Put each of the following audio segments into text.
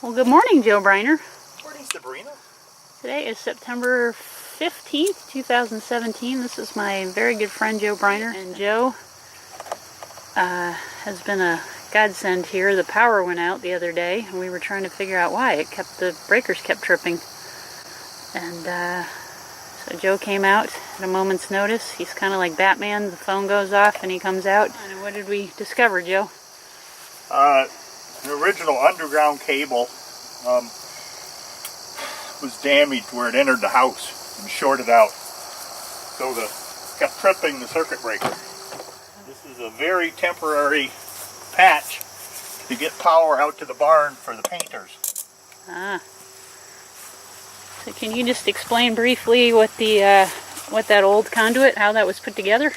Well, good morning, Joe Briner. Morning, Sabrina. Today is September 15th, 2017. This is my very good friend, Joe Briner. And Joe has been a godsend here. The power went out the other day, and we were trying to figure out why. The breakers kept tripping. And so Joe came out at a moment's notice. He's kind of like Batman. The phone goes off, and he comes out. And what did we discover, Joe? The original underground cable was damaged where it entered the house and shorted out. So kept tripping the circuit breaker. This is a very temporary patch to get power out to the barn for the painters. So can you just explain briefly what that old conduit, how that was put together?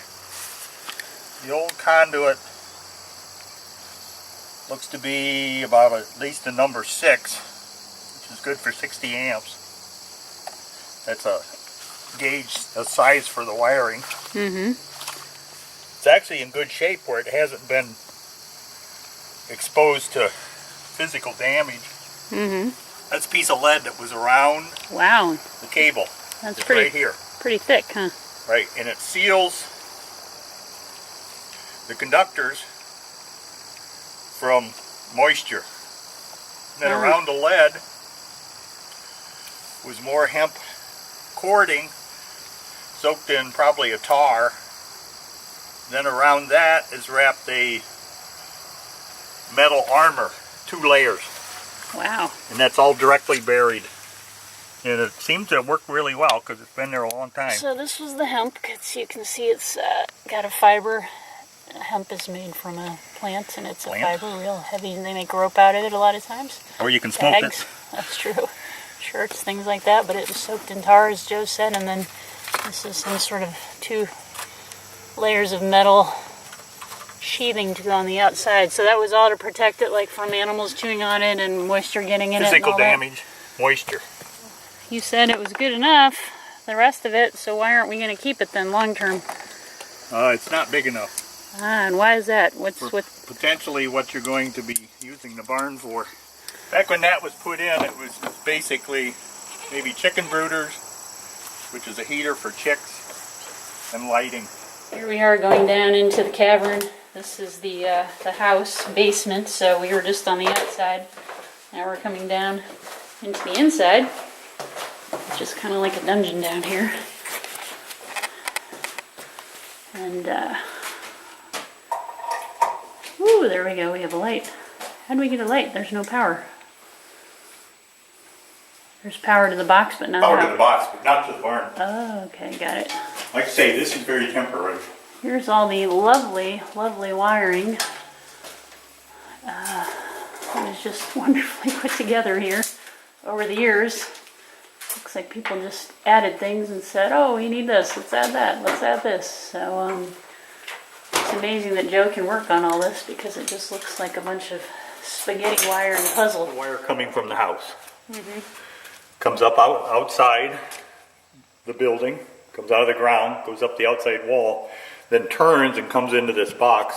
The old conduit looks to be about at least a number 6, which is good for 60 amps. That's a gauge, a size for the wiring. It's actually in good shape where it hasn't been exposed to physical damage. That's a piece of lead that was around the cable. That's it's pretty, right here. Pretty thick, huh? Right, and it seals the conductors from moisture. And then around the lead was more hemp cording soaked in probably a tar. Then around that is wrapped a metal armor, 2 layers. Wow. And that's all directly buried. And it seems to work really well because it's been there a long time. So this was the hemp. You can see it's got a fiber. Hemp is made from a plant, and it's a fiber, real heavy, and they make rope out of it a lot of times. Or you can smoke it. That's true. Shirts, things like that, but it was soaked in tar, as Joe said, and then this is some sort of 2 layers of metal sheathing to go on the outside. So that was all to protect it, like from animals chewing on it and moisture getting in it. Physical damage, moisture. You said it was good enough, the rest of it, so why aren't we going to keep it then long term? It's not big enough. And why is that? What's potentially what you're going to be using the barn for? Back when that was put in, it was basically maybe chicken brooders, which is a heater for chicks, and lighting. Here we are going down into the cavern. This is the house basement, so we were just on the outside. Now we're coming down into the inside, which is kind of like a dungeon down here. And ooh, there we go, we have a light. How do we get a light? There's no power. There's power to the box, but not power to the box, but not to the barn. Oh, okay, got it. Like I say, this is very temporary. Here's all the lovely, lovely wiring. It was just wonderfully put together here over the years. Looks like people just added things and said, oh, we need this, let's add that, let's add this. So it's amazing that Joe can work on all this because it just looks like a bunch of spaghetti wire and puzzle. The wire coming from the house. Comes up outside the building, comes out of the ground, goes up the outside wall, then turns and comes into this box.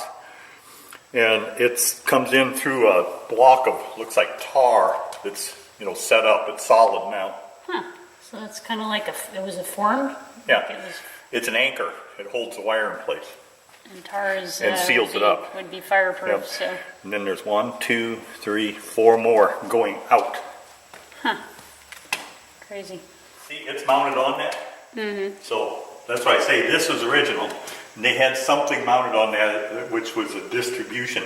And it comes in through a block of, looks like tar that's, set up. It's solid now. So that's kind of like it was a form? Yeah. Like it's an anchor. It holds the wire in place. And tar is, and seals it up. Would be fireproof. Yep. So. And then there's 1, 2, 3, 4 more going out. Crazy. See, it's mounted on that. So that's why I say this was original. And they had something mounted on that, which was a distribution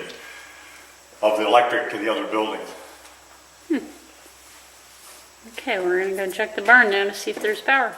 of the electric to the other buildings. Okay, we're going to go check the barn now to see if there's power.